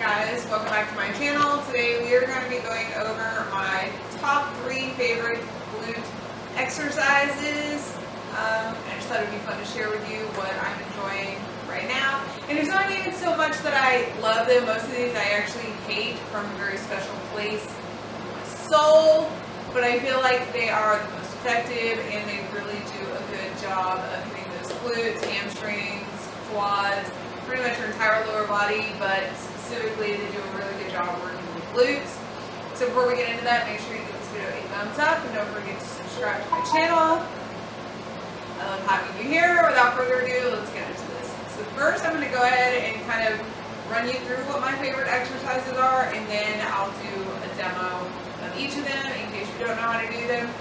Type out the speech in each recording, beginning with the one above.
guys, welcome back to my channel. Today we are going to be going over my top 3 favorite glute exercises. I just thought it would be fun to share with you what I'm enjoying right now. And it's not even so much that I love them. Most of these I actually hate from a very special place in my soul, but I feel like they are the most effective and they really do a good job of hitting those glutes, hamstrings, quads, pretty much your entire lower body, but specifically they do a really good job working with glutes. So before we get into that, make sure you give this video a thumbs up and don't forget to subscribe to my channel. I love having you here. Without further ado, let's get into this. So first I'm going to go ahead and kind of run you through what my favorite exercises are, and then I'll do a demo of each of them in case you don't know how to do them.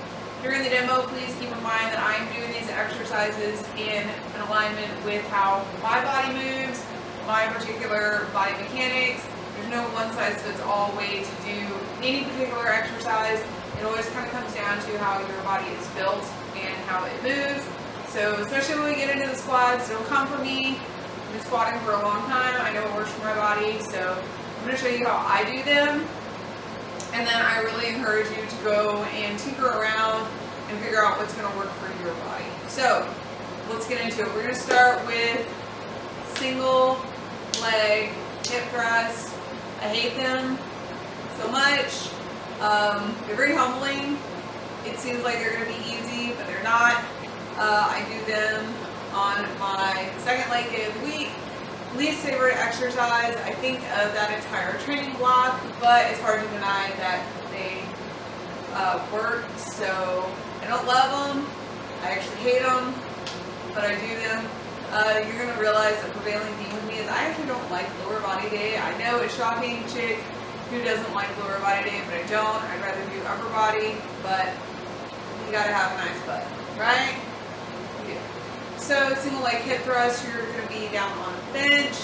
During the demo, please keep in mind that I'm doing these exercises in an alignment with how my body moves, my particular body mechanics. There's no one-size-fits-all way to do any particular exercise. It always kind of comes down to how your body is built and how it moves. So especially when we get into the squats, don't come for me. I've been squatting for a long time. I know it works for my body, so I'm going to show you how I do them. And then I really encourage you to go and tinker around and figure out what's going to work for your body. So let's get into it. We're going to start with single leg hip thrusts. I hate them so much. They're very humbling. It seems like they're going to be easy, but they're not. I do them on my second leg day of the week. Least favorite exercise, I think, of that entire training block, but it's hard to deny that they work. So I don't love them, I actually hate them, but I do them. You're going to realize the prevailing theme with me is I actually don't like lower body day. I know it's shocking, chick, who doesn't like lower body day, but I don't. I'd rather do upper body, but you gotta have a nice butt, right? So single leg hip thrust, you're going to be down on a bench,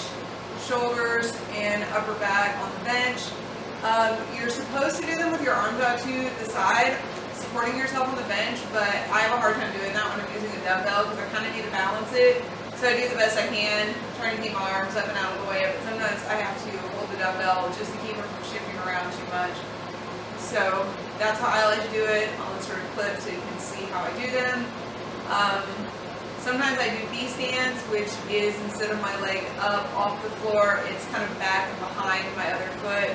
shoulders and upper back on the bench. You're supposed to do them with your arms out to the side, supporting yourself on the bench, but I have a hard time doing that when I'm using a dumbbell because I kind of need to balance it. So I do the best I can, trying to keep my arms up and out of the way, but sometimes I have to hold the dumbbell just to keep them from shifting around too much. So that's how I like to do it. I'll insert a clip so you can see how I do them. Sometimes I do B-stance, which is instead of my leg up off the floor, it's kind of back and behind my other foot.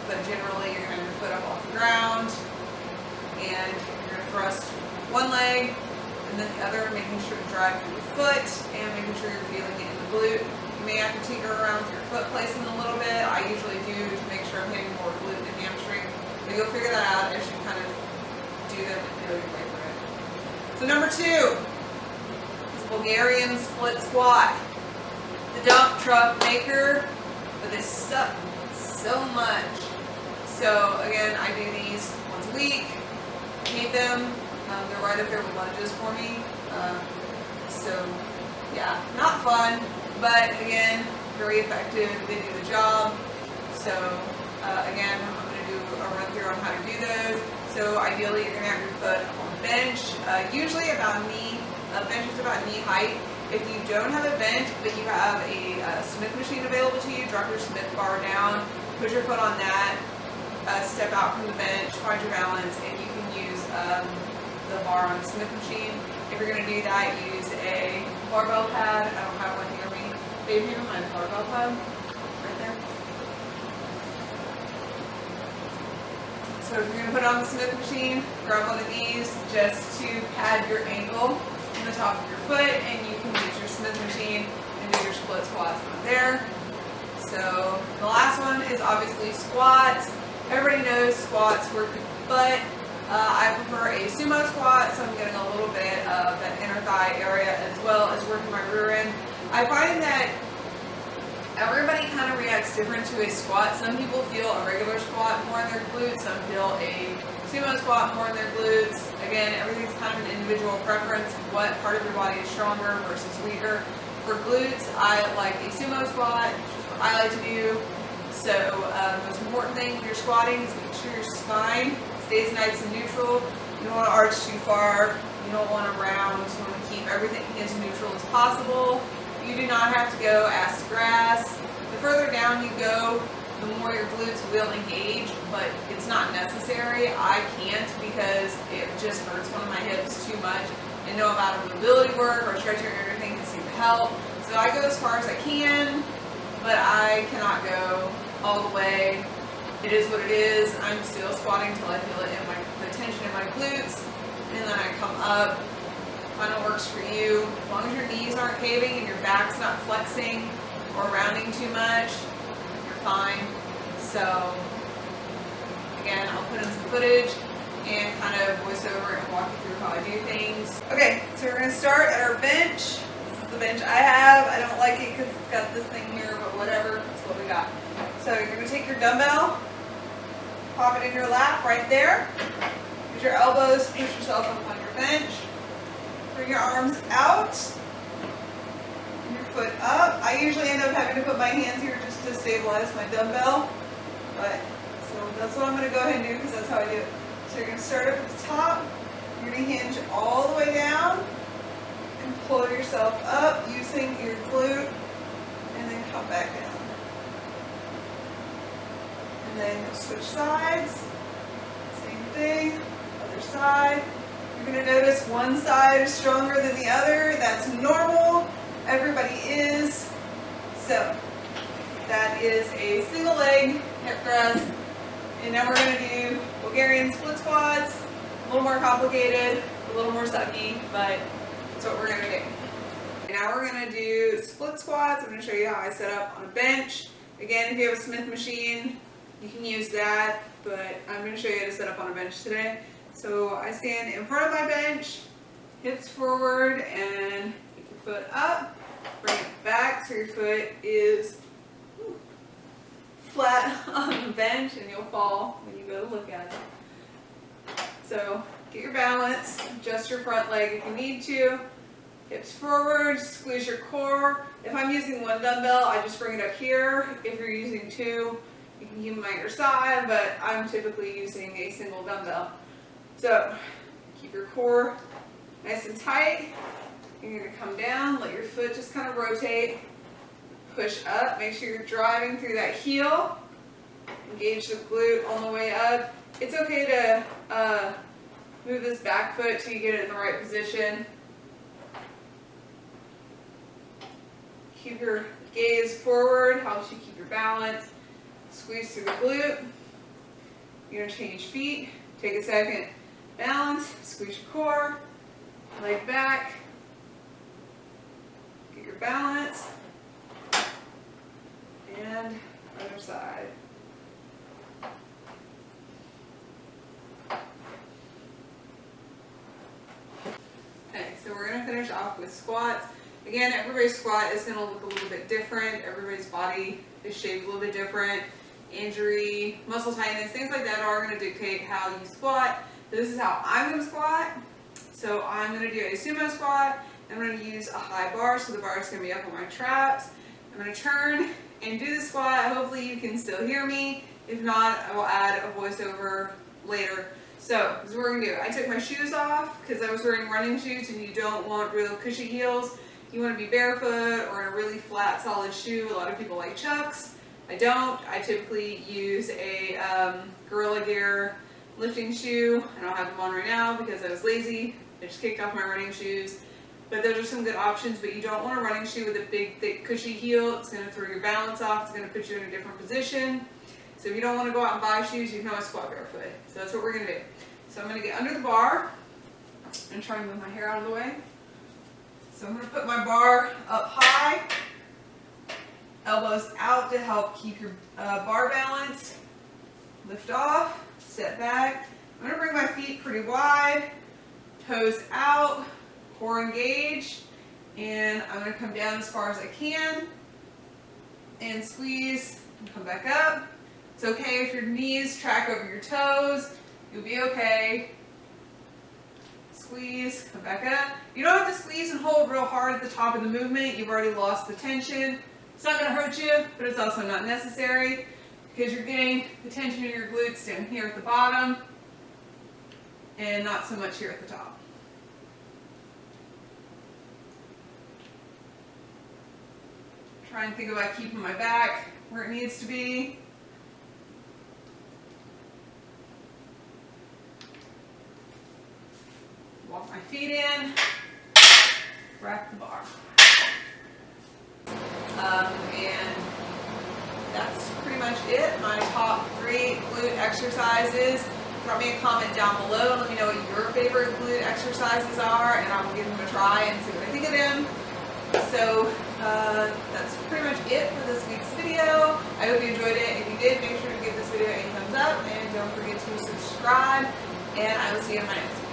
But generally, you're going to have your foot up off the ground, and you're going to thrust one leg and then the other, making sure to drive through your foot and making sure you're feeling it in the glute. You may have to tinker around with your foot placement a little bit. I usually do to make sure I'm hitting more glute than hamstring. But you'll figure that out as you kind of do them and feel your way through it. So number 2. Bulgarian split squat. The dump truck maker, but they suck so much. So again, I do these once a week. I hate them. They're right up there with lunges for me. So yeah, not fun, but again, very effective. They do the job. So again, I'm going to do a run through on how to do those. So ideally, you're going to have your foot on the bench, usually about knee. Bench is about knee height. If you don't have a bench, but you have a Smith machine available to you, drop your Smith bar down, put your foot on that, step out from the bench, find your balance, and you can use the bar on the Smith machine. If you're going to do that, use a barbell pad. I don't have one near me. Babe, you don't mind a barbell pad? Right there. So if you're going to put it on the Smith machine, grab one of these just to pad your ankle on the top of your foot, and you can use your Smith machine and do your split squats on there. So the last one is obviously squats. Everybody knows squats work the butt. I prefer a sumo squat, so I'm getting a little bit of that inner thigh area as well as working my rear end. I find that everybody kind of reacts different to a squat. Some people feel a regular squat more in their glutes, some feel a sumo squat more in their glutes. Again, everything's kind of an individual preference, what part of your body is stronger versus weaker. For glutes, I like a sumo squat, which is what I like to do. So the most important thing when you're squatting is make sure your spine stays nice and neutral. You don't want to arch too far, you don't want to round, you want to keep everything as neutral as possible. You do not have to go ass to grass. The further down you go, the more your glutes will engage, but it's not necessary. I can't because it just hurts one of my hips too much, and no amount of mobility work or stretching or anything can seem to help. So I go as far as I can, but I cannot go all the way. It is what it is. I'm still squatting until I feel it in the tension in my glutes, and then I come up. Find what works for you. As long as your knees aren't caving and your back's not flexing or rounding too much, you're fine. So again, I'll put in some footage and kind of voice over and walk you through how I do things. Okay, so we're gonna start at our bench. This is the bench I have. I don't like it because it's got this thing here, but whatever, that's what we got. So you're gonna take your dumbbell, pop it in your lap right there. Use your elbows, push yourself up on your bench. Bring your arms out, your foot up. I usually end up having to put my hands here just to stabilize my dumbbell, but so that's what I'm going to go ahead and do because that's how I do it. So you're going to start up at the top, you're going to hinge all the way down and pull yourself up using your glute, and then come back down. And then you'll switch sides, same thing, other side. You're going to notice one side is stronger than the other. That's normal. Everybody is. So that is a single leg hip thrust. And now we're going to do Bulgarian split squats. A little more complicated, a little more sucky, but that's what we're going to do. Now we're going to do split squats. I'm going to show you how I set up on a bench. Again, if you have a Smith machine, you can use that, but I'm going to show you how to set up on a bench today. So I stand in front of my bench, hips forward, and pick your foot up, bring it back so your foot is flat on the bench, and you'll fall when you go to look at it. So get your balance, adjust your front leg if you need to, hips forward, squeeze your core. If I'm using one dumbbell, I just bring it up here. If you're using two, you can keep them at your side, but I'm typically using a single dumbbell. So keep your core nice and tight. You're going to come down, let your foot just kind of rotate, push up, make sure you're driving through that heel, engage the glute on the way up. It's okay to move this back foot till you get it in the right position. Keep your gaze forward, helps you keep your balance. Squeeze through the glute. You're going to change feet, take a second. Balance, squeeze your core, leg back, get your balance, and other side. Okay, so we're going to finish off with squats. Again, everybody's squat is going to look a little bit different. Everybody's body is shaped a little bit different. Injury, muscle tightness, things like that are going to dictate how you squat. This is how I'm going to squat. So I'm going to do a sumo squat. I'm going to use a high bar, so the bar is going to be up on my traps. I'm going to turn and do the squat. Hopefully you can still hear me. If not, I will add a voiceover later. So this is what we're going to do. I took my shoes off because I was wearing running shoes, and you don't want real cushy heels. You want to be barefoot or in a really flat, solid shoe. A lot of people like Chucks. I don't. I typically use a Gorilla Gear lifting shoe. I don't have them on right now because I was lazy. I just kicked off my running shoes. But those are some good options, but you don't want a running shoe with a big, thick, cushy heel. It's going to throw your balance off. It's going to put you in a different position. So if you don't want to go out and buy shoes, you can always squat barefoot. So that's what we're going to do. So I'm going to get under the bar and try and move my hair out of the way. So I'm going to put my bar up high, elbows out to help keep your bar balance. Lift off, step back. I'm going to bring my feet pretty wide, toes out, core engaged, and I'm going to come down as far as I can and squeeze and come back up. It's okay if your knees track over your toes. You'll be okay. Squeeze, come back up. You don't have to squeeze and hold real hard at the top of the movement. You've already lost the tension. It's not going to hurt you, but it's also not necessary because you're getting the tension in your glutes down here at the bottom and not so much here at the top. Try and think about keeping my back where it needs to be. Walk my feet in, rack the bar. And that's pretty much it. My top 3 glute exercises. Drop me a comment down below and let me know what your favorite glute exercises are, and I'll give them a try and see what I think of them. So that's pretty much it for this week's video. I hope you enjoyed it. If you did, make sure to give this video a thumbs up and don't forget to subscribe, and I will see you in my next video.